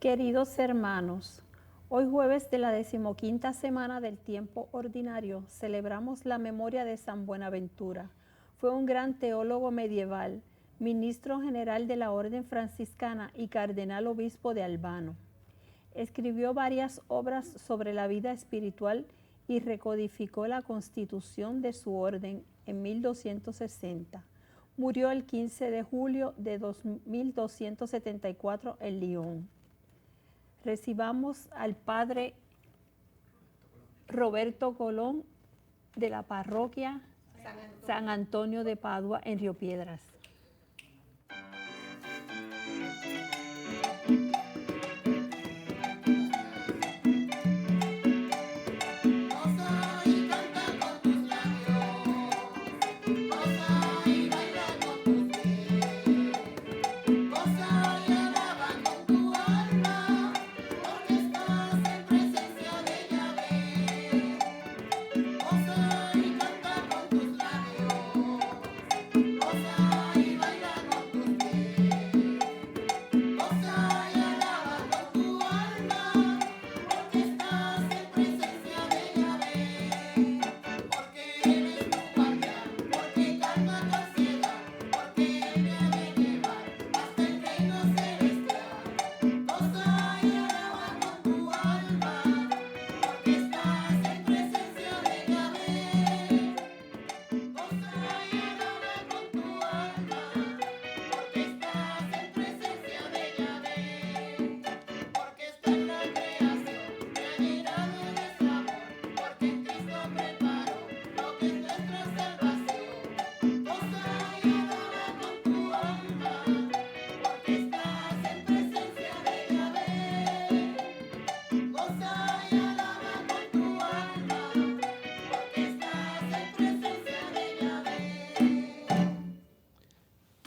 Queridos hermanos, hoy jueves de la 15ª semana del tiempo ordinario celebramos la memoria de San Buenaventura. Fue un gran teólogo medieval, ministro general de la Orden Franciscana y cardenal obispo de Albano. Escribió varias obras sobre la vida espiritual y recodificó la constitución de su orden en 1260. Murió el 15 de julio de 1274 en Lyon. Recibamos al Padre Roberto Colón de la parroquia San Antonio de Padua en Río Piedras.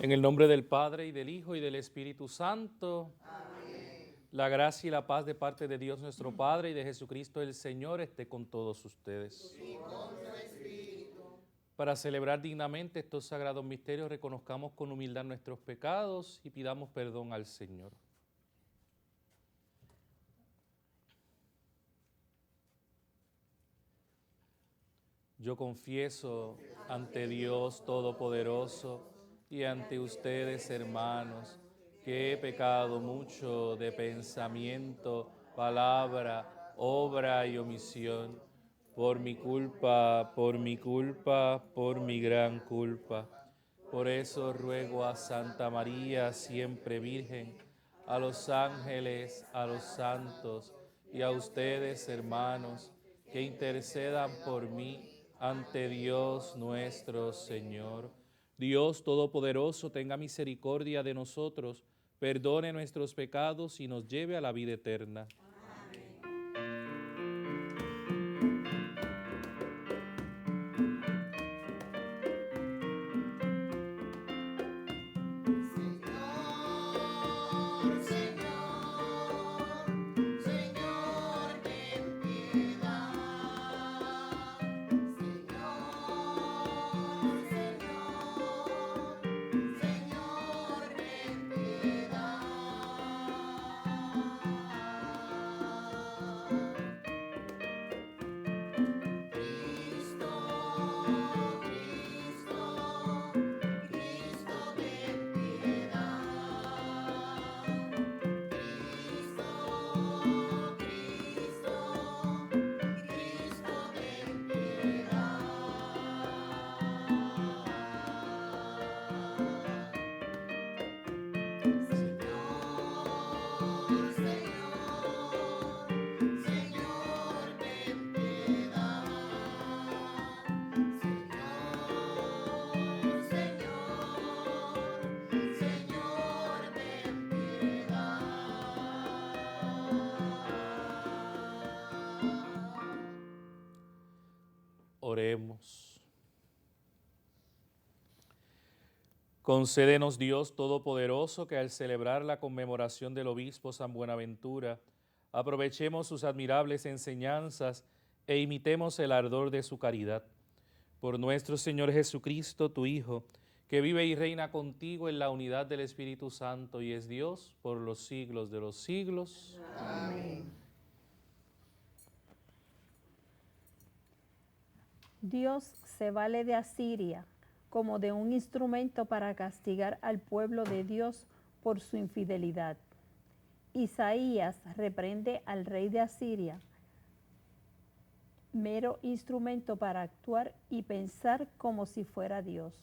En el nombre del Padre, y del Hijo, y del Espíritu Santo. Amén. La gracia y la paz de parte de Dios nuestro Padre y de Jesucristo el Señor esté con todos ustedes. Y con tu espíritu. Para celebrar dignamente estos sagrados misterios, reconozcamos con humildad nuestros pecados y pidamos perdón al Señor. Yo confieso ante Dios Todopoderoso y ante ustedes, hermanos, que he pecado mucho de pensamiento, palabra, obra y omisión, por mi culpa, por mi gran culpa. Por eso ruego a Santa María, siempre Virgen, a los ángeles, a los santos y a ustedes, hermanos, que intercedan por mí ante Dios nuestro Señor. Dios Todopoderoso, tenga misericordia de nosotros, perdone nuestros pecados y nos lleve a la vida eterna. Oremos. Concédenos, Dios Todopoderoso, que al celebrar la conmemoración del obispo San Buenaventura, aprovechemos sus admirables enseñanzas e imitemos el ardor de su caridad. Por nuestro Señor Jesucristo, tu Hijo, que vive y reina contigo en la unidad del Espíritu Santo y es Dios por los siglos de los siglos. Amén. Dios se vale de Asiria como de un instrumento para castigar al pueblo de Dios por su infidelidad. Isaías reprende al rey de Asiria, mero instrumento para actuar y pensar como si fuera Dios.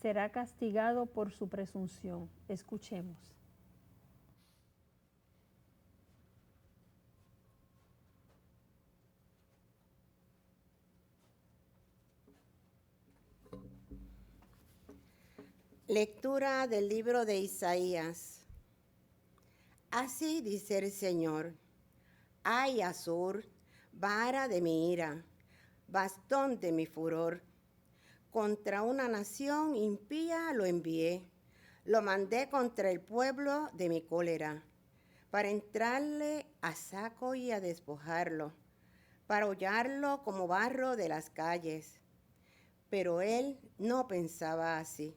Será castigado por su presunción. Escuchemos. Lectura del libro de Isaías. Así dice el Señor: ¡ay, Asur, vara de mi ira, bastón de mi furor! Contra una nación impía lo envié, lo mandé contra el pueblo de mi cólera, para entrarle a saco y a despojarlo, para hollarlo como barro de las calles. Pero él no pensaba así.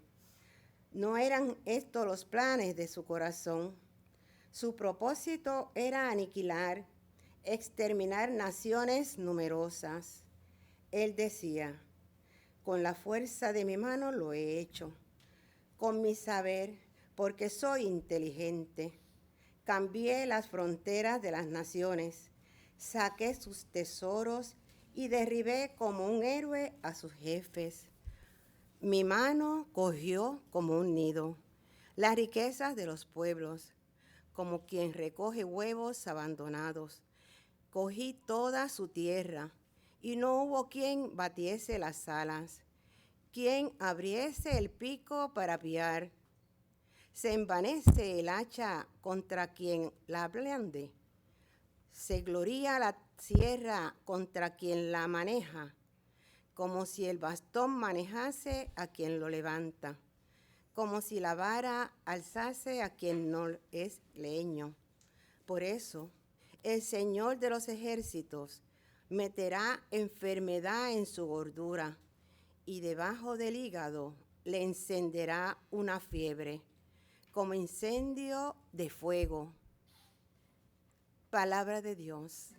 No eran estos los planes de su corazón. Su propósito era aniquilar, exterminar naciones numerosas. Él decía: con la fuerza de mi mano lo he hecho, con mi saber, porque soy inteligente. Cambié las fronteras de las naciones, saqué sus tesoros y derribé como un héroe a sus jefes. Mi mano cogió como un nido las riquezas de los pueblos, como quien recoge huevos abandonados. Cogí toda su tierra, y no hubo quien batiese las alas, quien abriese el pico para piar. Se envanece el hacha contra quien la blande. Se gloría la sierra contra quien la maneja, como si el bastón manejase a quien lo levanta, como si la vara alzase a quien no es leño. Por eso, el Señor de los ejércitos meterá enfermedad en su gordura, y debajo del hígado le encenderá una fiebre, como incendio de fuego. Palabra de Dios.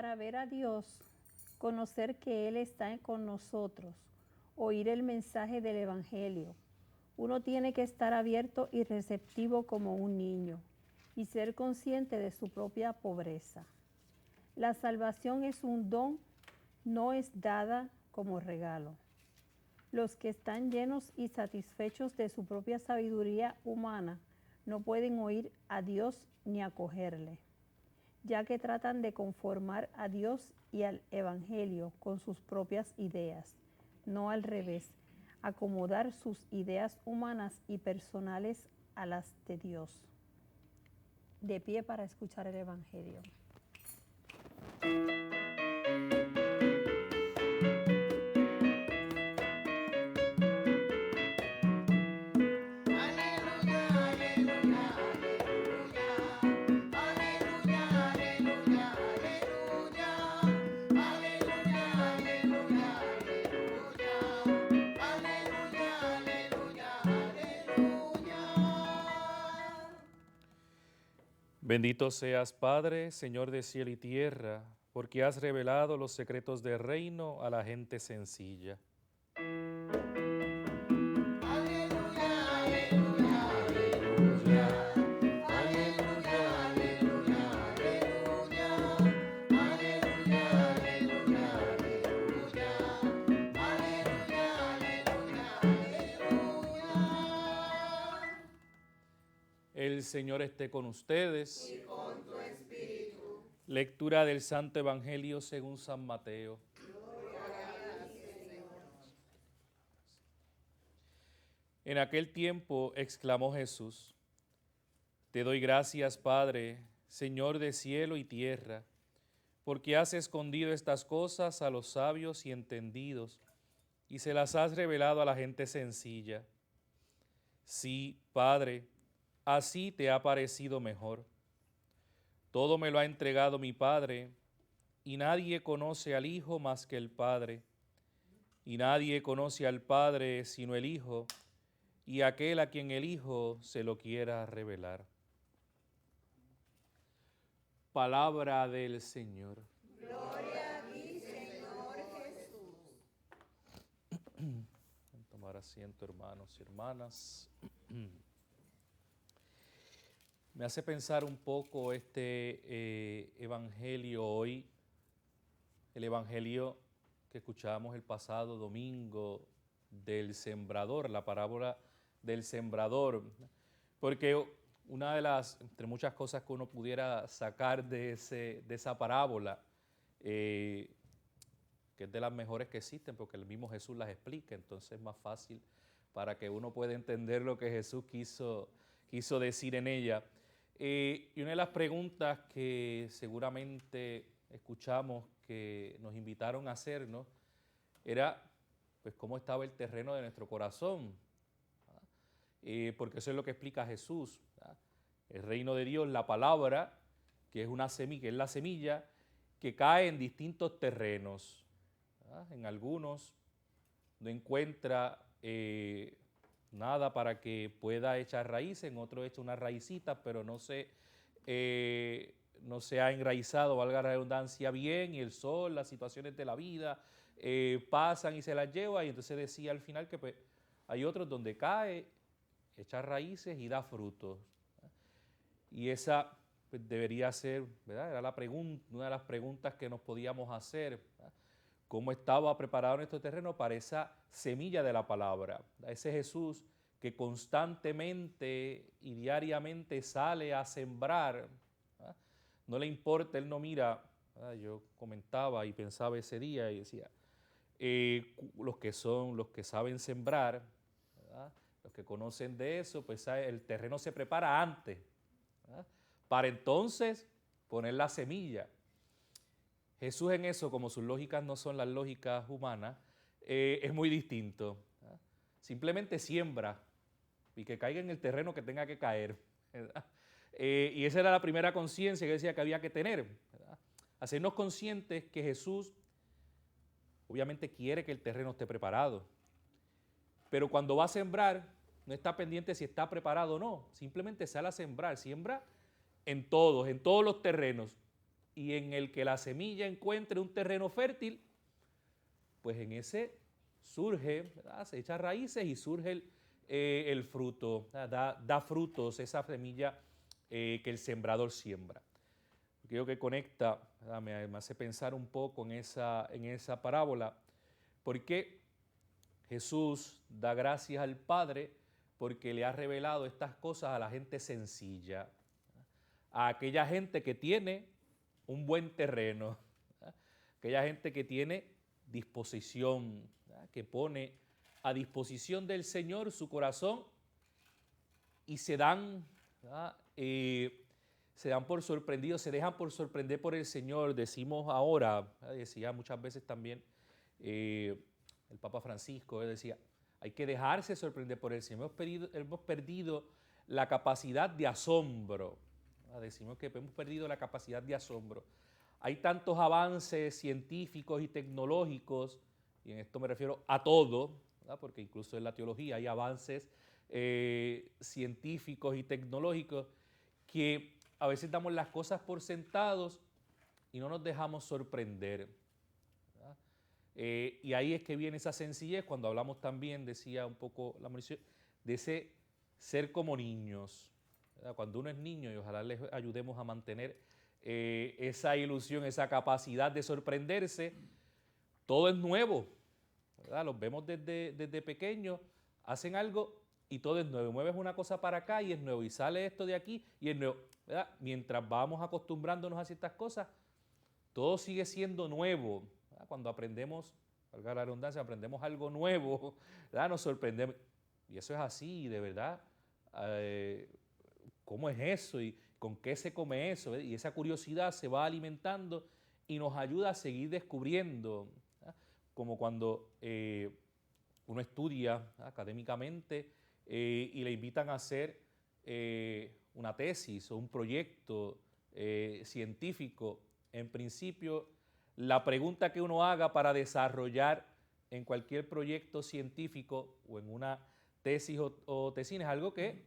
Para ver a Dios, conocer que Él está con nosotros, oír el mensaje del Evangelio, uno tiene que estar abierto y receptivo como un niño y ser consciente de su propia pobreza. La salvación es un don, no es dada como regalo. Los que están llenos y satisfechos de su propia sabiduría humana no pueden oír a Dios ni acogerle, ya que tratan de conformar a Dios y al Evangelio con sus propias ideas, no al revés, acomodar sus ideas humanas y personales a las de Dios. De pie para escuchar el Evangelio. Bendito seas, Padre, Señor de cielo y tierra, porque has revelado los secretos del reino a la gente sencilla. El Señor esté con ustedes. Y con tu espíritu. Lectura del Santo Evangelio según San Mateo. En aquel tiempo exclamó Jesús: Te doy gracias, Padre, Señor de cielo y tierra, porque has escondido estas cosas a los sabios y entendidos y se las has revelado a la gente sencilla. Sí, Padre, así te ha parecido mejor. Todo me lo ha entregado mi Padre, y nadie conoce al Hijo más que el Padre, y nadie conoce al Padre sino el Hijo, y aquel a quien el Hijo se lo quiera revelar. Palabra del Señor. Gloria a ti, Señor Jesús. Tomar asiento, hermanos y hermanas. Me hace pensar un poco este evangelio hoy, el evangelio que escuchábamos el pasado domingo del sembrador, la parábola del sembrador, porque una de las, entre muchas cosas que uno pudiera sacar de esa parábola, que es de las mejores que existen, porque el mismo Jesús las explica, entonces es más fácil para que uno pueda entender lo que Jesús quiso decir en ella. Y una de las preguntas que seguramente escuchamos que nos invitaron a hacernos era, pues, ¿cómo estaba el terreno de nuestro corazón? Porque eso es lo que explica Jesús. El reino de Dios, la palabra, que es una semilla, que es la semilla que cae en distintos terrenos. En algunos no encuentra nada para que pueda echar raíces, en otros echa unas raícitas, pero no se ha enraizado, valga la redundancia, bien, y el sol, las situaciones de la vida pasan y se las lleva, y entonces decía al final que pues, hay otros donde cae, echa raíces y da frutos. Y esa pues, debería ser, ¿verdad? Era una de las preguntas que nos podíamos hacer, ¿verdad? ¿Cómo estaba preparado nuestro terreno para esa semilla de la palabra? Ese Jesús que constantemente y diariamente sale a sembrar, ¿verdad? No le importa, Él no mira, ¿verdad? Yo comentaba y pensaba ese día y decía, los que saben sembrar, ¿verdad? Los que conocen de eso, pues el terreno se prepara antes, ¿verdad? Para entonces poner la semilla. Jesús en eso, como sus lógicas no son las lógicas humanas, es muy distinto. Simplemente siembra y que caiga en el terreno que tenga que caer. Y esa era la primera conciencia que decía que había que tener, ¿verdad? Hacernos conscientes que Jesús obviamente quiere que el terreno esté preparado, pero cuando va a sembrar no está pendiente si está preparado o no, simplemente sale a sembrar, siembra en todos los terrenos. y en el que la semilla encuentre un terreno fértil, pues en ese surge, ¿verdad? Se echa raíces y surge el fruto, da frutos esa semilla que el sembrador siembra. Creo que conecta, me hace pensar un poco en esa parábola, porque Jesús da gracias al Padre porque le ha revelado estas cosas a la gente sencilla, a aquella gente que tiene un buen terreno, aquella gente que tiene disposición, que pone a disposición del Señor su corazón y se dan por sorprendidos, se dejan por sorprender por el Señor. Decimos ahora, decía muchas veces también el Papa Francisco, decía, hay que dejarse sorprender por el Señor. Hemos perdido la capacidad de asombro. Decimos que hemos perdido la capacidad de asombro. Hay tantos avances científicos y tecnológicos, y en esto me refiero a todo, ¿verdad? Porque incluso en la teología hay avances científicos y tecnológicos que a veces damos las cosas por sentados y no nos dejamos sorprender. Y ahí es que viene esa sencillez, cuando hablamos también, decía un poco la munición, de ese ser como niños, ¿verdad? Cuando uno es niño, y ojalá les ayudemos a mantener esa ilusión, esa capacidad de sorprenderse, todo es nuevo, ¿verdad? Los vemos desde pequeños, hacen algo y todo es nuevo. Mueves una cosa para acá y es nuevo, y sale esto de aquí y es nuevo, ¿verdad? Mientras vamos acostumbrándonos a ciertas cosas, todo sigue siendo nuevo, ¿verdad? Cuando aprendemos, valga la redundancia, aprendemos algo nuevo, ¿verdad? Nos sorprendemos. Y eso es así, de verdad. ¿Cómo es eso? ¿Y con qué se come eso? ¿Verdad? Y esa curiosidad se va alimentando y nos ayuda a seguir descubriendo, ¿verdad? Como cuando uno estudia, ¿verdad?, académicamente y le invitan a hacer una tesis o un proyecto científico. En principio, la pregunta que uno haga para desarrollar en cualquier proyecto científico o en una tesis o tesina es algo que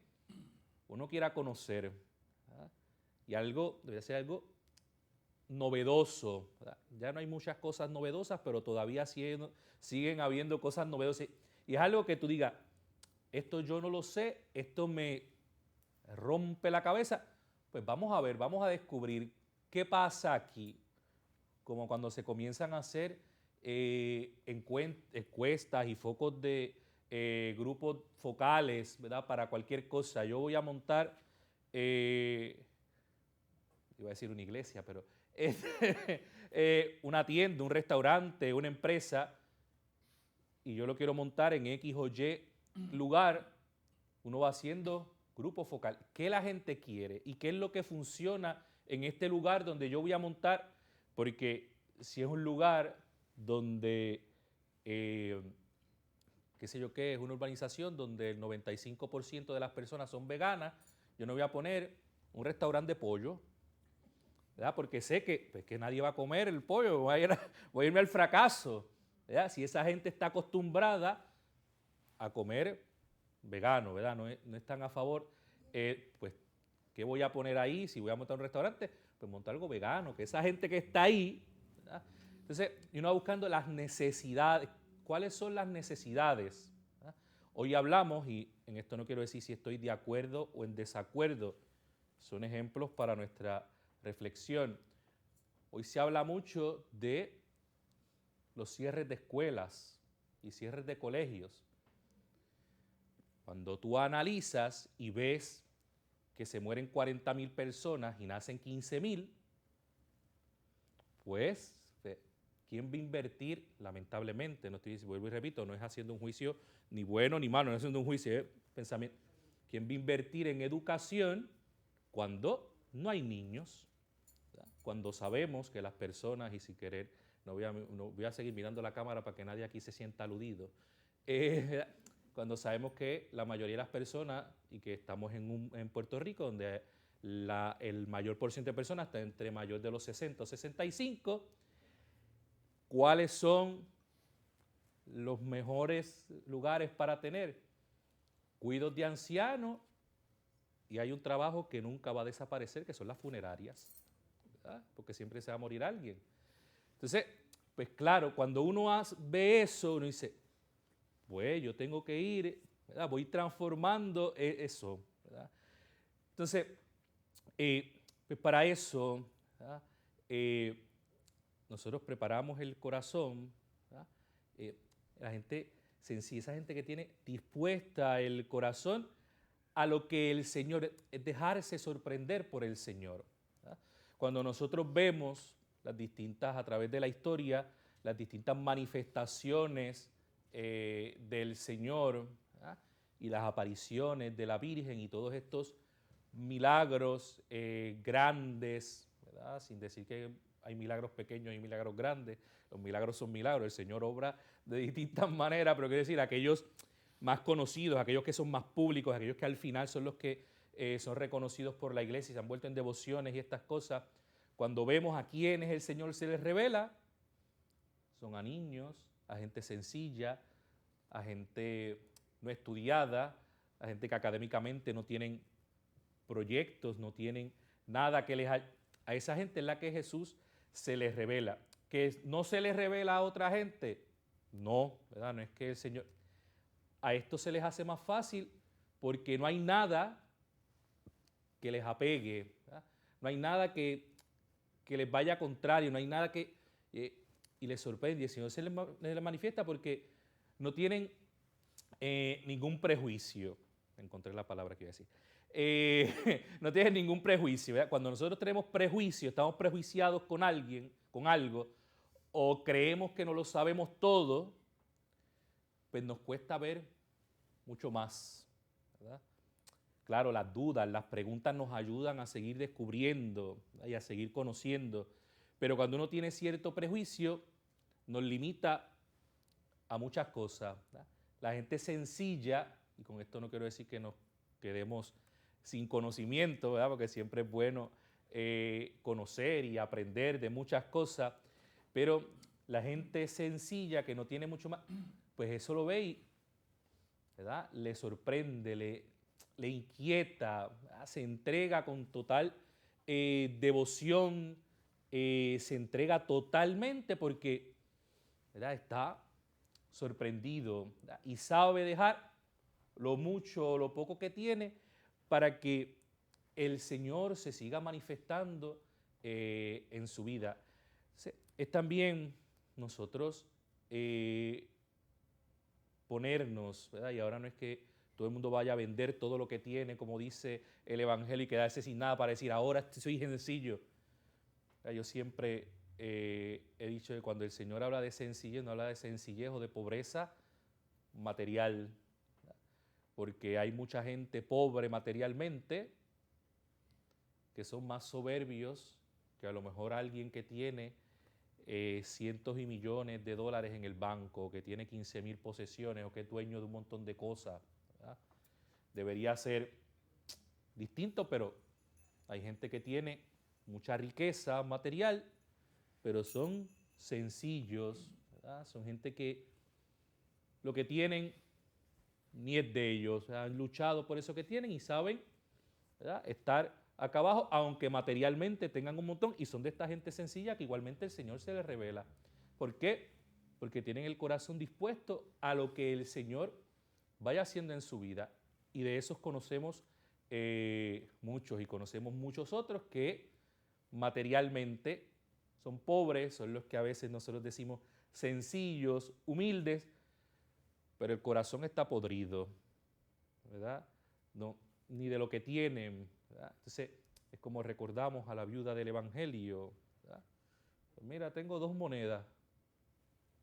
uno quiera conocer, ¿verdad? Y debe ser algo novedoso, ¿verdad? Ya no hay muchas cosas novedosas, pero todavía siguen habiendo cosas novedosas. Y es algo que tú digas, esto yo no lo sé, esto me rompe la cabeza. Pues vamos a ver, vamos a descubrir qué pasa aquí. Como cuando se comienzan a hacer encuestas y focos de grupos focales, ¿verdad?, para cualquier cosa. Yo voy a montar, iba a decir una iglesia, pero una tienda, un restaurante, una empresa, y yo lo quiero montar en X o Y lugar. Uno va haciendo grupo focal. ¿Qué la gente quiere y qué es lo que funciona en este lugar donde yo voy a montar? Porque si es un lugar donde, qué sé yo qué, es una urbanización donde el 95% de las personas son veganas, yo no voy a poner un restaurante de pollo, ¿verdad? Porque sé que nadie va a comer el pollo, voy a irme al fracaso, ¿verdad? Si esa gente está acostumbrada a comer vegano, ¿verdad? No están a favor, pues, ¿qué voy a poner ahí? Si voy a montar un restaurante, pues montar algo vegano, que esa gente que está ahí, ¿verdad? Entonces, uno va buscando las necesidades. ¿Cuáles son las necesidades? ¿Verdad? Hoy hablamos, y en esto no quiero decir si estoy de acuerdo o en desacuerdo, son ejemplos para nuestra reflexión. Hoy se habla mucho de los cierres de escuelas y cierres de colegios. Cuando tú analizas y ves que se mueren 40,000 personas y nacen 15,000, pues, ¿quién va a invertir? Lamentablemente, no estoy, vuelvo y repito, no es haciendo un juicio ni bueno ni malo, no es haciendo un juicio de pensamiento. ¿Quién va a invertir en educación cuando no hay niños? ¿Verdad? Cuando sabemos que las personas, y sin querer, no voy a seguir mirando la cámara para que nadie aquí se sienta aludido, cuando sabemos que la mayoría de las personas, y que estamos en Puerto Rico, donde el mayor porcentaje de personas está entre mayor de los 60 o 65, ¿cuáles son los mejores lugares para tener cuidados de ancianos? Y hay un trabajo que nunca va a desaparecer, que son las funerarias. ¿verdad? Porque siempre se va a morir alguien. Entonces, pues claro, cuando uno ve eso, uno dice, pues yo tengo que ir, ¿verdad? Voy transformando eso, ¿verdad? Entonces, pues para eso, ¿verdad? Nosotros preparamos el corazón, ¿verdad? La gente sencilla, esa gente que tiene dispuesta el corazón a lo que el Señor, es dejarse sorprender por el Señor, ¿verdad? Cuando nosotros vemos las distintas, a través de la historia, las distintas manifestaciones del Señor, ¿verdad? Y las apariciones de la Virgen y todos estos milagros grandes, ¿verdad? Sin decir que hay milagros pequeños y milagros grandes, los milagros son milagros, el Señor obra de distintas maneras, pero quiero decir, aquellos más conocidos, aquellos que son más públicos, aquellos que al final son los que son reconocidos por la iglesia y se han vuelto en devociones y estas cosas, cuando vemos a quienes el Señor se les revela, son a niños, a gente sencilla, a gente no estudiada, a gente que académicamente no tienen proyectos, no tienen nada que les... A esa gente es la que Jesús se les revela. ¿Que no se les revela a otra gente? No, ¿verdad? No es que el Señor... A esto se les hace más fácil porque no hay nada que les apegue, ¿verdad? No hay nada que les vaya contrario, no hay nada que... y les sorprende. Y el Señor se les manifiesta porque no tienen ningún prejuicio. Encontré la palabra que iba a decir. No tienen ningún prejuicio, ¿verdad? Cuando nosotros tenemos prejuicio, estamos prejuiciados con alguien, con algo, o creemos que no lo sabemos todo, pues nos cuesta ver mucho más, ¿verdad? Claro, las dudas, las preguntas nos ayudan a seguir descubriendo, ¿verdad? Y a seguir conociendo, pero cuando uno tiene cierto prejuicio, nos limita a muchas cosas, ¿verdad? La gente sencilla, y con esto no quiero decir que nos quedemos sin conocimiento, ¿verdad? Porque siempre es bueno conocer y aprender de muchas cosas, pero la gente sencilla que no tiene mucho más, pues eso lo ve y, ¿verdad? Le sorprende, le inquieta, ¿verdad? Se entrega con total devoción, se entrega totalmente porque, ¿verdad? Está sorprendido, ¿verdad? Y sabe dejar lo mucho o lo poco que tiene para que el Señor se siga manifestando en su vida. Es también nosotros ponernos, ¿verdad? Y ahora no es que todo el mundo vaya a vender todo lo que tiene, como dice el Evangelio, y quedarse sin nada para decir, ahora soy sencillo. Yo siempre he dicho que cuando el Señor habla de sencillez, no habla de sencillez o de pobreza material, porque hay mucha gente pobre materialmente que son más soberbios que a lo mejor alguien que tiene cientos y millones de dólares en el banco, que tiene 15,000 posesiones o que es dueño de un montón de cosas, ¿verdad? Debería ser distinto, pero hay gente que tiene mucha riqueza material, pero son sencillos, ¿verdad? Son gente que lo que tienen ni es de ellos, han luchado por eso que tienen y saben, ¿verdad? Estar acá abajo, aunque materialmente tengan un montón, y son de esta gente sencilla que igualmente el Señor se les revela. ¿Por qué? Porque tienen el corazón dispuesto a lo que el Señor vaya haciendo en su vida. Y de esos conocemos muchos, y conocemos muchos otros que materialmente son pobres, son los que a veces nosotros decimos sencillos, humildes, pero el corazón está podrido, ¿verdad? No, ni de lo que tienen, ¿verdad? Entonces, es como recordamos a la viuda del Evangelio, ¿verdad? Pues mira, tengo 2 monedas,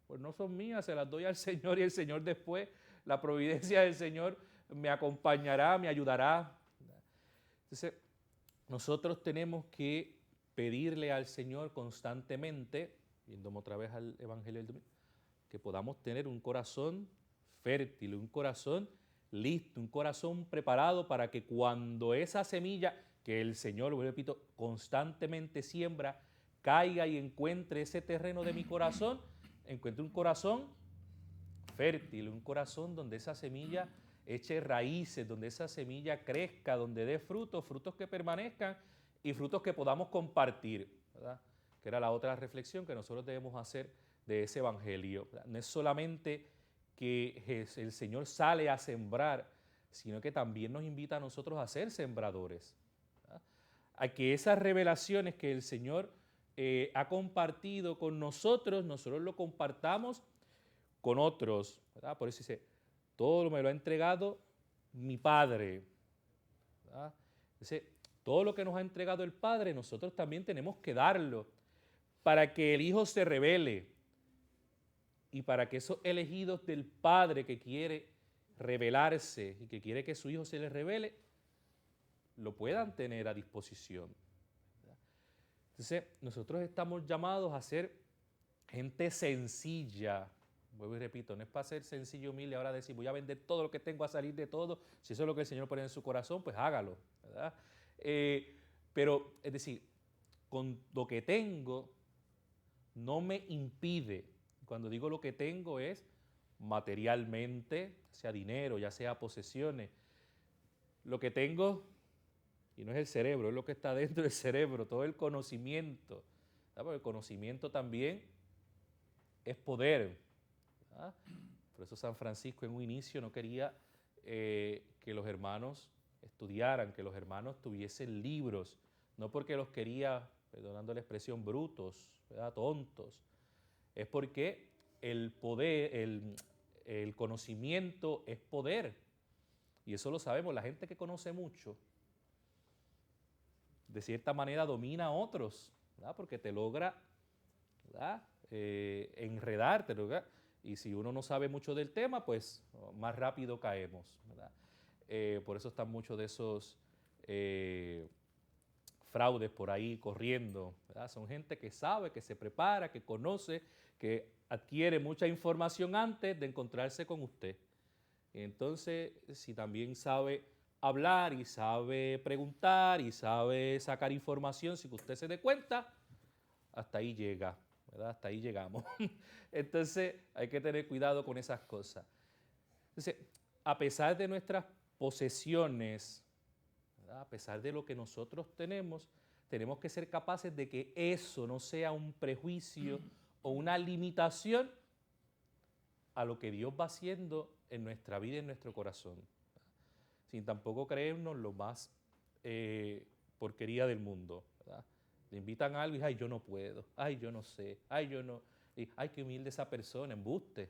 pues no son mías, se las doy al Señor y el Señor después, la providencia del Señor me acompañará, me ayudará, ¿verdad? Entonces, nosotros tenemos que pedirle al Señor constantemente, viéndome otra vez al Evangelio del domingo, que podamos tener un corazón fértil, un corazón listo, un corazón preparado para que cuando esa semilla que el Señor, lo repito, constantemente siembra, caiga y encuentre ese terreno de mi corazón, encuentre un corazón fértil, un corazón donde esa semilla eche raíces, donde esa semilla crezca, donde dé frutos, frutos que permanezcan y frutos que podamos compartir. ¿verdad? Que era la otra reflexión que nosotros debemos hacer de ese evangelio, ¿verdad? No es solamente que el Señor sale a sembrar, sino que también nos invita a nosotros a ser sembradores, ¿verdad? A que esas revelaciones que el Señor ha compartido con nosotros lo compartamos con otros, ¿verdad? Por eso dice, todo me lo ha entregado mi Padre, ¿verdad? Dice, todo lo que nos ha entregado el Padre, nosotros también tenemos que darlo para que el Hijo se revele y para que esos elegidos del Padre que quiere revelarse y que quiere que su Hijo se les revele, lo puedan tener a disposición. Entonces, nosotros estamos llamados a ser gente sencilla. Vuelvo y repito, no es para ser sencillo, humilde, ahora decir voy a vender todo lo que tengo, a salir de todo. Si eso es lo que el Señor pone en su corazón, pues hágalo, ¿verdad? Pero, es decir, con lo que tengo no me impide. Cuando digo lo que tengo es materialmente, sea dinero, ya sea posesiones. Lo que tengo, y no es el cerebro, es lo que está dentro del cerebro, todo el conocimiento. ¿Verdad? Porque el conocimiento también es poder. ¿Verdad? Por eso San Francisco en un inicio no quería que los hermanos estudiaran, que los hermanos tuviesen libros, no porque los quería, perdonando la expresión, brutos, ¿verdad? Tontos, es porque el poder, el conocimiento es poder, y eso lo sabemos, la gente que conoce mucho, de cierta manera domina a otros, ¿verdad? Porque te logra, ¿verdad? Enredarte, ¿verdad? Y si uno no sabe mucho del tema, pues más rápido caemos, ¿verdad? Por eso están muchos de esos fraudes por ahí corriendo, ¿verdad? Son gente que sabe, que se prepara, que conoce, que adquiere mucha información antes de encontrarse con usted. Entonces, si también sabe hablar y sabe preguntar y sabe sacar información sin que usted se dé cuenta, hasta ahí llega, ¿verdad? Hasta ahí llegamos. Entonces, hay que tener cuidado con esas cosas. Entonces, a pesar de nuestras posesiones, ¿verdad? A pesar de lo que nosotros tenemos que ser capaces de que eso no sea un prejuicio o una limitación a lo que Dios va haciendo en nuestra vida y en nuestro corazón, ¿verdad? Sin tampoco creernos lo más porquería del mundo, ¿verdad? Le invitan a algo y ay, yo no puedo, ay, yo no sé, ay, yo no, y, ay, qué humilde esa persona, embuste,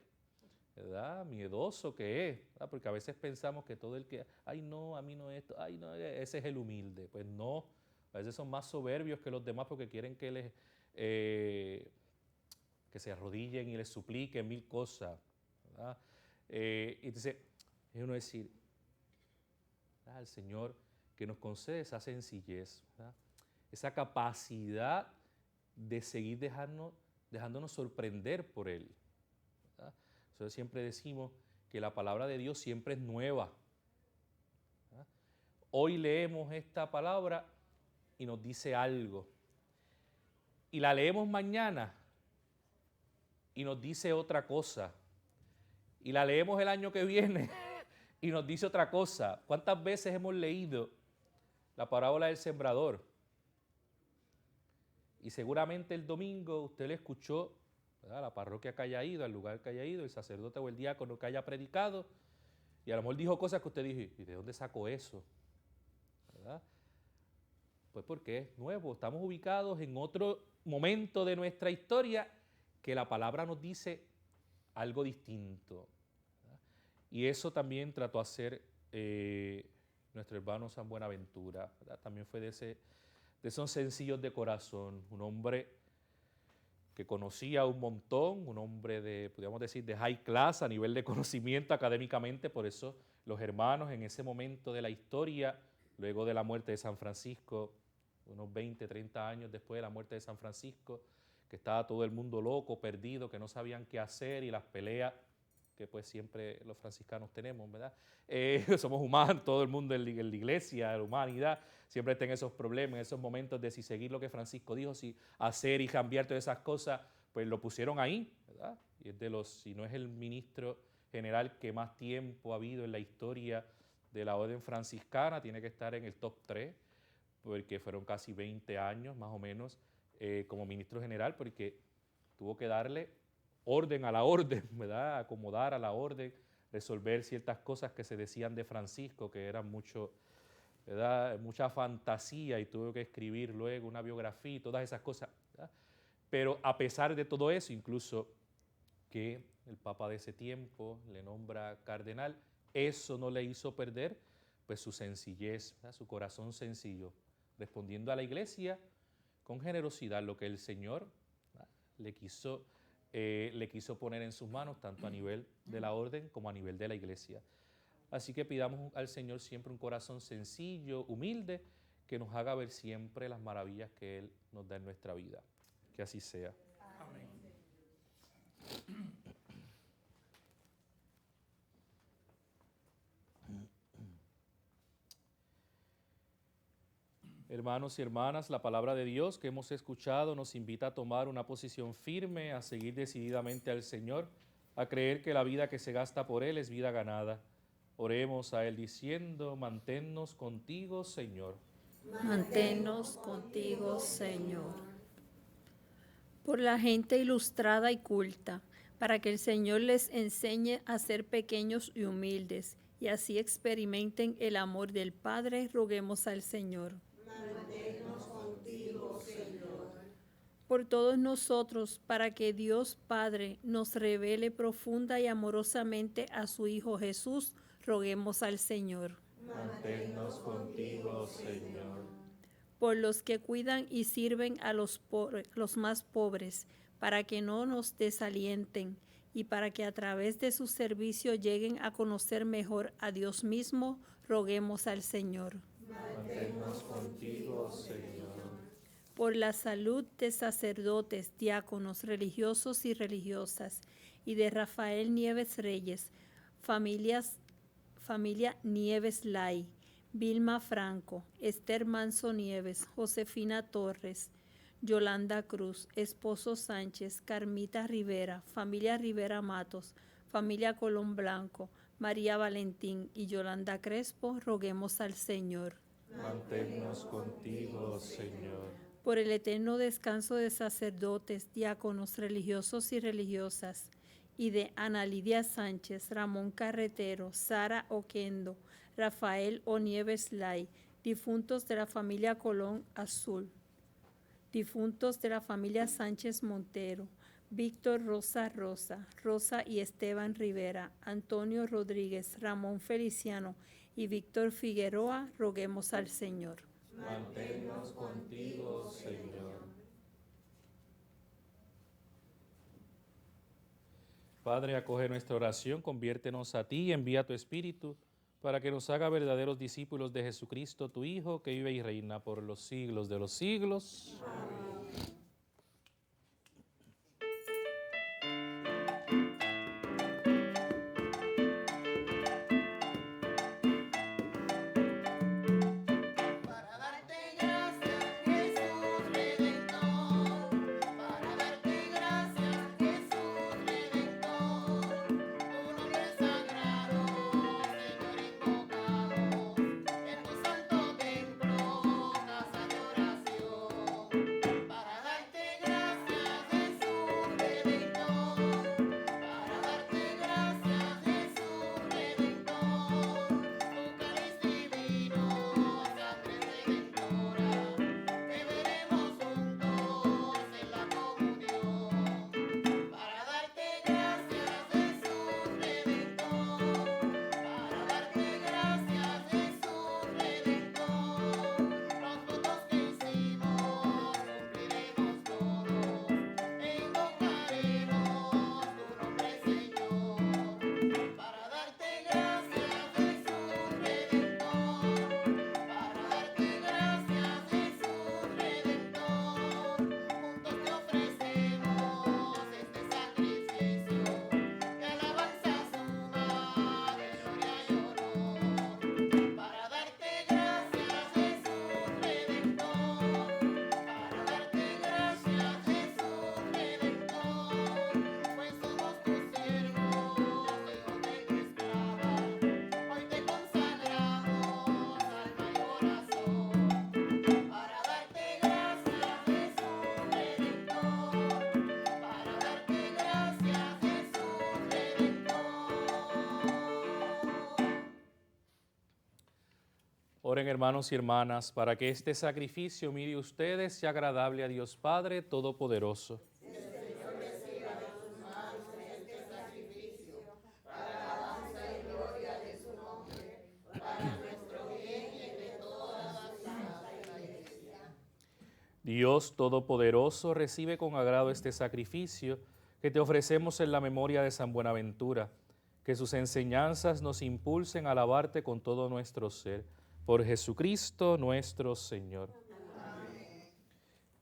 ¿verdad? Miedoso que es, ¿verdad? Porque a veces pensamos que todo el que, ay, no, a mí no esto, ay, no, ese es el humilde. Pues no, a veces son más soberbios que los demás porque quieren que les, que se arrodillen y les supliquen mil cosas, ¿verdad? Entonces, es uno decir, ¿verdad? El Señor que nos concede esa sencillez, ¿verdad? Esa capacidad de seguir dejándonos sorprender por Él, ¿verdad? Nosotros siempre decimos que la palabra de Dios siempre es nueva, ¿verdad? Hoy leemos esta palabra y nos dice algo, y la leemos mañana y nos dice otra cosa, y la leemos el año que viene y nos dice otra cosa. ¿Cuántas veces hemos leído la parábola del sembrador? Y seguramente el domingo usted le escuchó, ¿verdad?, la parroquia que haya ido, al lugar que haya ido, el sacerdote o el diácono que haya predicado, y a lo mejor dijo cosas que usted dijo, ¿y de dónde sacó eso? ¿Verdad? Pues porque es nuevo, estamos ubicados en otro momento de nuestra historia que la palabra nos dice algo distinto, ¿verdad? Y eso también trató de hacer nuestro hermano San Buenaventura, ¿verdad? También fue de esos sencillos de corazón, un hombre que conocía un montón, un hombre de, podríamos decir, de high class a nivel de conocimiento académicamente, por eso los hermanos en ese momento de la historia, luego de la muerte de San Francisco, unos 20, 30 años después de la muerte de San Francisco, que estaba todo el mundo loco, perdido, que no sabían qué hacer y las peleas que pues siempre los franciscanos tenemos, ¿verdad? Somos humanos, todo el mundo en la iglesia, la humanidad, siempre está en esos problemas, en esos momentos de si seguir lo que Francisco dijo, si hacer y cambiar todas esas cosas, pues lo pusieron ahí, ¿verdad? Y es de los, si no es el ministro general que más tiempo ha habido en la historia de la orden franciscana, tiene que estar en el top 3, porque fueron casi 20 años más o menos como ministro general, porque tuvo que darle orden a la orden, ¿verdad? Acomodar a la orden, resolver ciertas cosas que se decían de Francisco, que eran mucho, ¿verdad? Mucha fantasía, y tuvo que escribir luego una biografía y todas esas cosas, ¿verdad? Pero a pesar de todo eso, incluso que el Papa de ese tiempo le nombra cardenal, eso no le hizo perder pues su sencillez, ¿verdad? Su corazón sencillo, respondiendo a la Iglesia con generosidad lo que el Señor, ¿verdad?, le quiso poner en sus manos, tanto a nivel de la orden como a nivel de la Iglesia. Así que pidamos al Señor siempre un corazón sencillo, humilde, que nos haga ver siempre las maravillas que Él nos da en nuestra vida. Que así sea. Amén. Hermanos y hermanas, la palabra de Dios que hemos escuchado nos invita a tomar una posición firme, a seguir decididamente al Señor, a creer que la vida que se gasta por Él es vida ganada. Oremos a Él diciendo: manténnos contigo, Señor. Manténnos contigo, Señor. Por la gente ilustrada y culta, para que el Señor les enseñe a ser pequeños y humildes, y así experimenten el amor del Padre, roguemos al Señor. Manténnos contigo, Señor. Por todos nosotros, para que Dios Padre nos revele profunda y amorosamente a su Hijo Jesús, roguemos al Señor. Manténnos contigo, Señor. Por los que cuidan y sirven a los más pobres, para que no nos desalienten y para que a través de su servicio lleguen a conocer mejor a Dios mismo, roguemos al Señor. Manténnos contigo, Señor. Por la salud de sacerdotes, diáconos, religiosos y religiosas, y de Rafael Nieves Reyes, familia Nieves Lai, Vilma Franco, Esther Manso Nieves, Josefina Torres, Yolanda Cruz, Esposo Sánchez, Carmita Rivera, familia Rivera Matos, familia Colón Blanco, María Valentín y Yolanda Crespo, roguemos al Señor. Manténnos contigo, Señor. Por el eterno descanso de sacerdotes, diáconos, religiosos y religiosas, y de Ana Lidia Sánchez, Ramón Carretero, Sara Oquendo, Rafael Onieves Lai, difuntos de la familia Colón Azul, difuntos de la familia Sánchez Montero, Víctor Rosa Rosa y Esteban Rivera, Antonio Rodríguez, Ramón Feliciano y Víctor Figueroa, roguemos al Señor. Manténnos contigo, Señor. Padre, acoge nuestra oración, conviértenos a ti y envía tu Espíritu para que nos haga verdaderos discípulos de Jesucristo, tu Hijo, que vive y reina por los siglos de los siglos. Amén. Oren, hermanos y hermanas, para que este sacrificio, mire ustedes, sea agradable a Dios Padre Todopoderoso. Dios Todopoderoso, recibe con agrado este sacrificio que te ofrecemos en la memoria de San Buenaventura, que sus enseñanzas nos impulsen a alabarte con todo nuestro ser. Por Jesucristo nuestro Señor. Amén.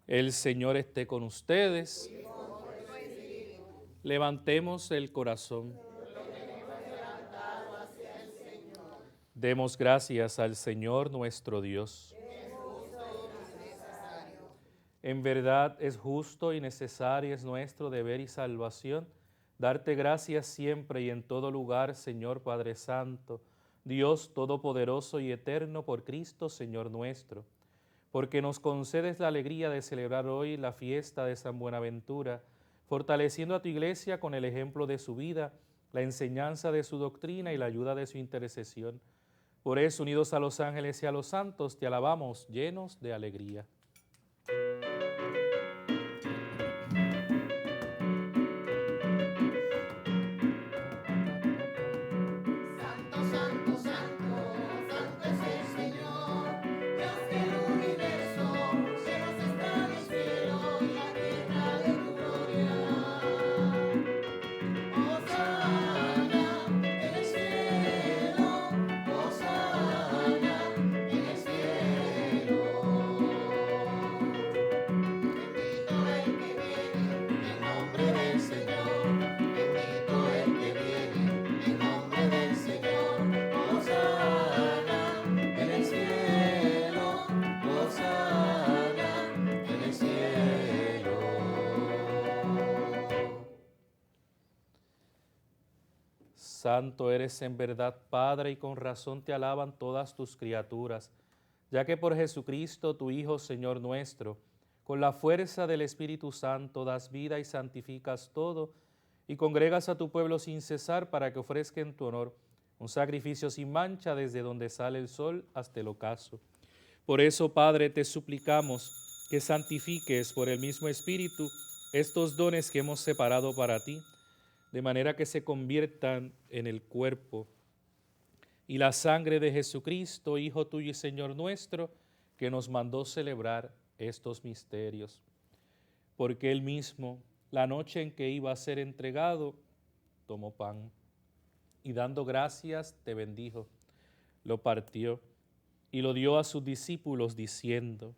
El Señor esté con ustedes. Levantemos el corazón. Demos gracias al Señor nuestro Dios. En verdad es justo y necesario, es nuestro deber y salvación, darte gracias siempre y en todo lugar, Señor Padre Santo, Dios Todopoderoso y Eterno, por Cristo, Señor nuestro, porque nos concedes la alegría de celebrar hoy la fiesta de San Buenaventura, fortaleciendo a tu Iglesia con el ejemplo de su vida, la enseñanza de su doctrina y la ayuda de su intercesión. Por eso, unidos a los ángeles y a los santos, te alabamos llenos de alegría. Santo eres en verdad, Padre, y con razón te alaban todas tus criaturas, ya que por Jesucristo, tu Hijo, Señor nuestro, con la fuerza del Espíritu Santo das vida y santificas todo, y congregas a tu pueblo sin cesar para que ofrezca en tu honor un sacrificio sin mancha desde donde sale el sol hasta el ocaso. Por eso, Padre, te suplicamos que santifiques por el mismo Espíritu estos dones que hemos separado para ti, de manera que se conviertan en el cuerpo y la sangre de Jesucristo, Hijo tuyo y Señor nuestro, que nos mandó celebrar estos misterios. Porque él mismo, la noche en que iba a ser entregado, tomó pan y dando gracias te bendijo, lo partió y lo dio a sus discípulos diciendo: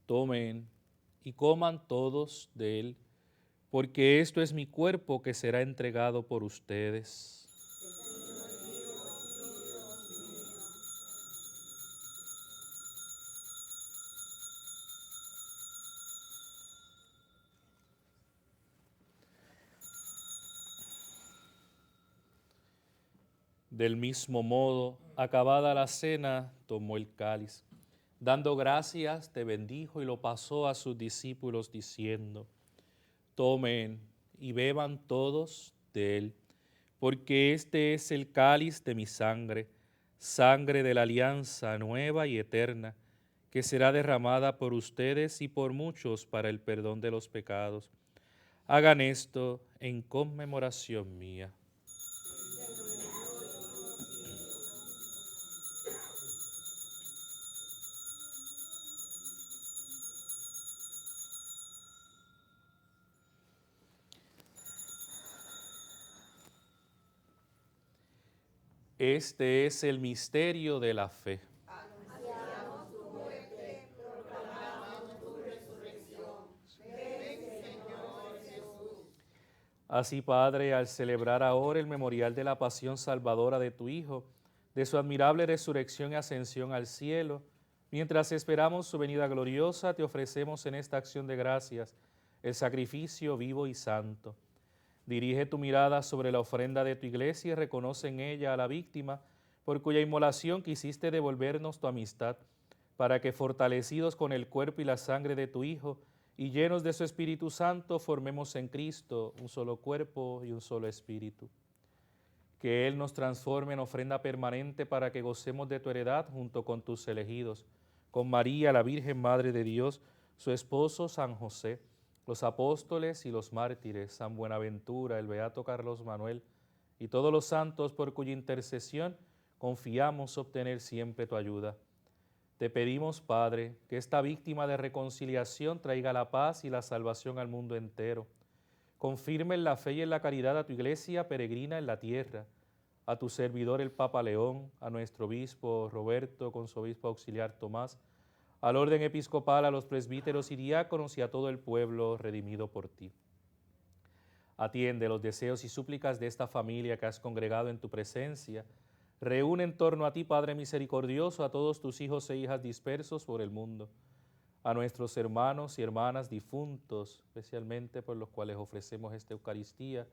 tomen y coman todos de él, porque esto es mi cuerpo que será entregado por ustedes. Del mismo modo, acabada la cena, tomó el cáliz. Dando gracias, te bendijo y lo pasó a sus discípulos diciendo: tomen y beban todos de él, porque este es el cáliz de mi sangre, sangre de la alianza nueva y eterna, que será derramada por ustedes y por muchos para el perdón de los pecados. Hagan esto en conmemoración mía. Este es el misterio de la fe. Anunciamos tu muerte, proclamamos tu resurrección. Ven, Señor Jesús. Así, Padre, al celebrar ahora el memorial de la pasión salvadora de tu Hijo, de su admirable resurrección y ascensión al cielo, mientras esperamos su venida gloriosa, te ofrecemos en esta acción de gracias el sacrificio vivo y santo. Dirige tu mirada sobre la ofrenda de tu iglesia y reconoce en ella a la víctima, por cuya inmolación quisiste devolvernos tu amistad, para que fortalecidos con el cuerpo y la sangre de tu Hijo y llenos de su Espíritu Santo, formemos en Cristo un solo cuerpo y un solo espíritu. que Él nos transforme en ofrenda permanente para que gocemos de tu heredad junto con tus elegidos, con María, la Virgen Madre de Dios, su esposo San José, los apóstoles y los mártires, San Buenaventura, el beato Carlos Manuel, y todos los santos por cuya intercesión confiamos obtener siempre tu ayuda. Te pedimos, Padre, que esta víctima de reconciliación traiga la paz y la salvación al mundo entero. Confirme en la fe y en la caridad a tu iglesia peregrina en la tierra, a tu servidor el Papa León, a nuestro obispo Roberto con su obispo auxiliar Tomás, al orden episcopal, a los presbíteros y diáconos y a todo el pueblo redimido por ti. Atiende los deseos y súplicas de esta familia que has congregado en tu presencia. Reúne en torno a ti, Padre misericordioso, a todos tus hijos e hijas dispersos por el mundo, a nuestros hermanos y hermanas difuntos, especialmente por los cuales ofrecemos esta Eucaristía,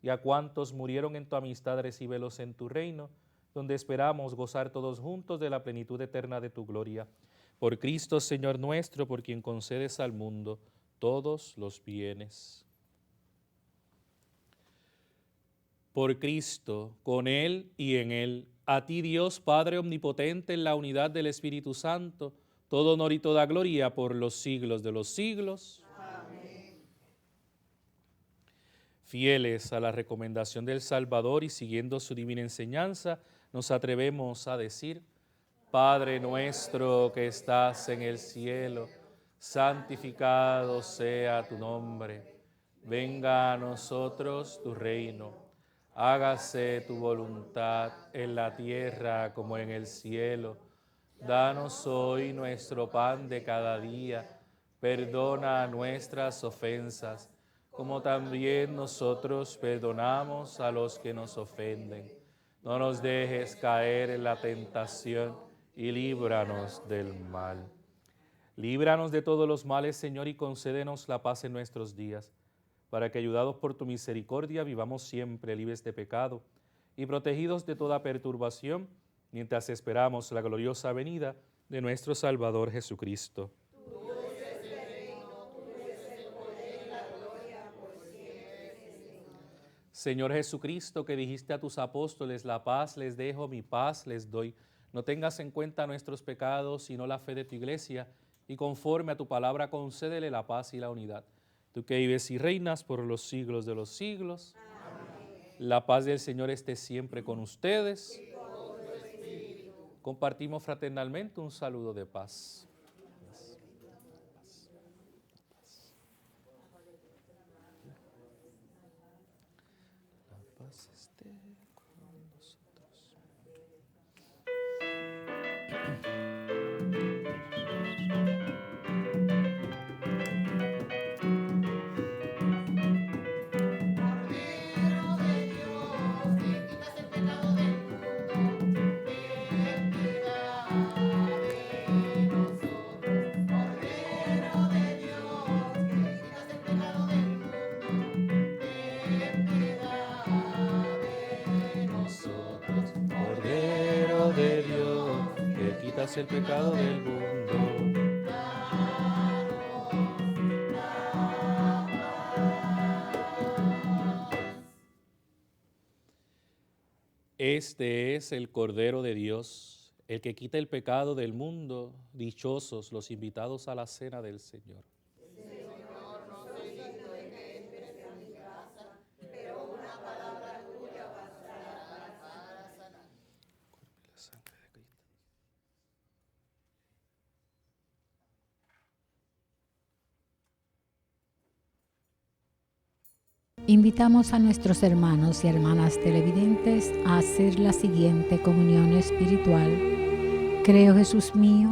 y a cuantos murieron en tu amistad, recíbelos en tu reino, donde esperamos gozar todos juntos de la plenitud eterna de tu gloria. Por Cristo, Señor nuestro, por quien concedes al mundo todos los bienes. Por Cristo, con Él y en Él, a ti Dios Padre omnipotente, en la unidad del Espíritu Santo, todo honor y toda gloria por los siglos de los siglos. Amén. Fieles a la recomendación del Salvador y siguiendo su divina enseñanza, nos atrevemos a decir: Padre nuestro que estás en el cielo, santificado sea tu nombre. Venga a nosotros tu reino. Hágase tu voluntad en la tierra como en el cielo. Danos hoy nuestro pan de cada día. Perdona nuestras ofensas, como también nosotros perdonamos a los que nos ofenden. No nos dejes caer en la tentación y líbranos del mal. Líbranos de todos los males, Señor, y concédenos la paz en nuestros días, para que, ayudados por tu misericordia, vivamos siempre libres de pecado y protegidos de toda perturbación, mientras esperamos la gloriosa venida de nuestro Salvador Jesucristo. Tuyo es el reino, tuyo es el poder y la gloria por siempre, Señor. Señor Jesucristo, que dijiste a tus apóstoles: la paz les dejo, mi paz les doy. No tengas en cuenta nuestros pecados, sino la fe de tu iglesia, y conforme a tu palabra concédele la paz y la unidad. Tú que vives y reinas por los siglos de los siglos. Amén. La paz del Señor esté siempre con ustedes. Y con tu espíritu. Compartimos fraternalmente un saludo de paz. La paz esté con nosotros. El pecado del mundo. Este es el Cordero de Dios, el que quita el pecado del mundo. Dichosos los invitados a la cena del Señor. Señor, no soy digno de que entres a mi casa, pero una palabra tuya bastará para sanar. La sangre de Cristo. Invitamos a nuestros hermanos y hermanas televidentes a hacer la siguiente comunión espiritual. Creo, Jesús mío,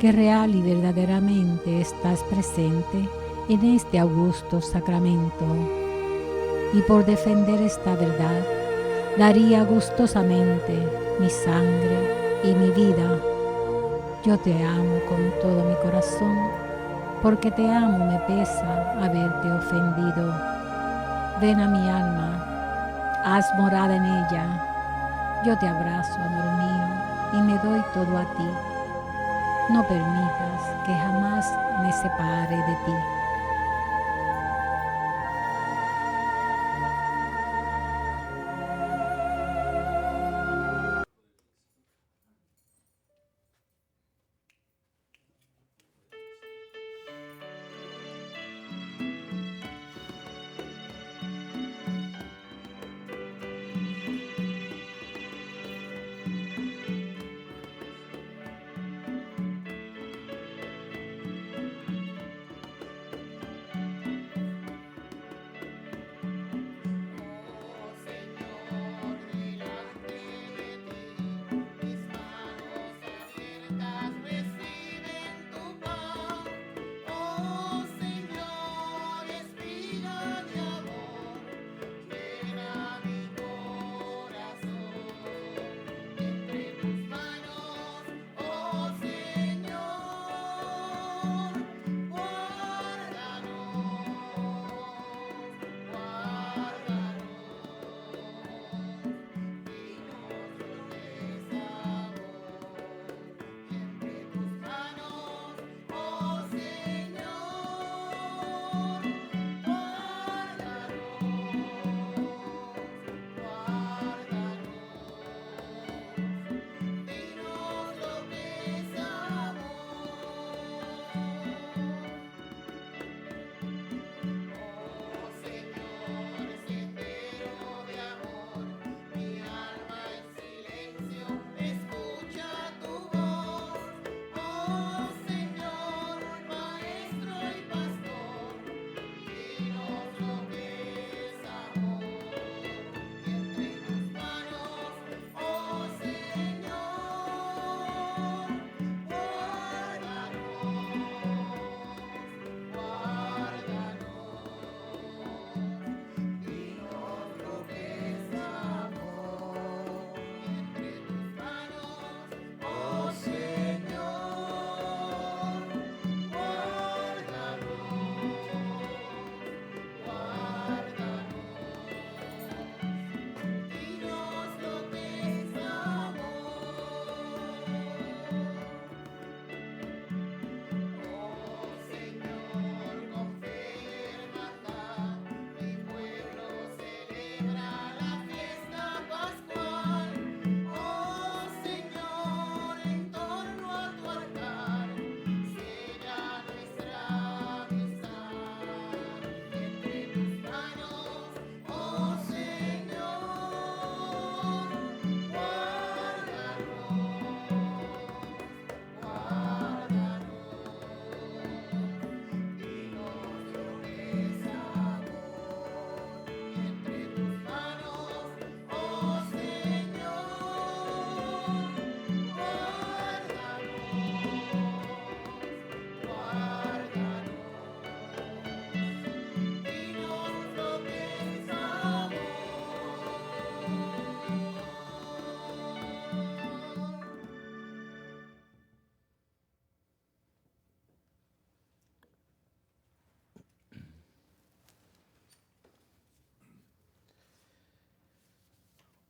que real y verdaderamente estás presente en este augusto sacramento. Y por defender esta verdad, daría gustosamente mi sangre y mi vida. Yo te amo con todo mi corazón, porque te amo me pesa haberte ofendido. Ven a mi alma, haz morada en ella. Yo te abrazo, amor mío, y me doy todo a ti. No permitas que jamás me separe de ti.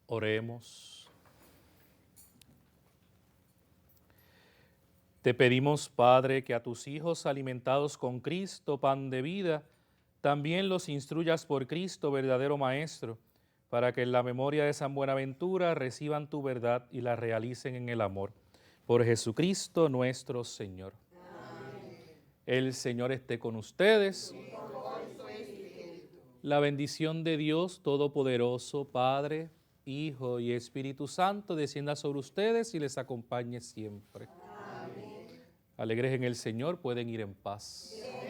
Oremos. Te pedimos, Padre, que a tus hijos alimentados con Cristo, pan de vida, también los instruyas por Cristo, verdadero Maestro, para que en la memoria de San Buenaventura reciban tu verdad y la realicen en el amor. Por Jesucristo nuestro Señor. Amén. El Señor esté con ustedes. Y con tu espíritu. La bendición de Dios Todopoderoso, Padre, Hijo y Espíritu Santo, descienda sobre ustedes y les acompañe siempre. Amén. Alegres en el Señor, pueden ir en paz. Amén.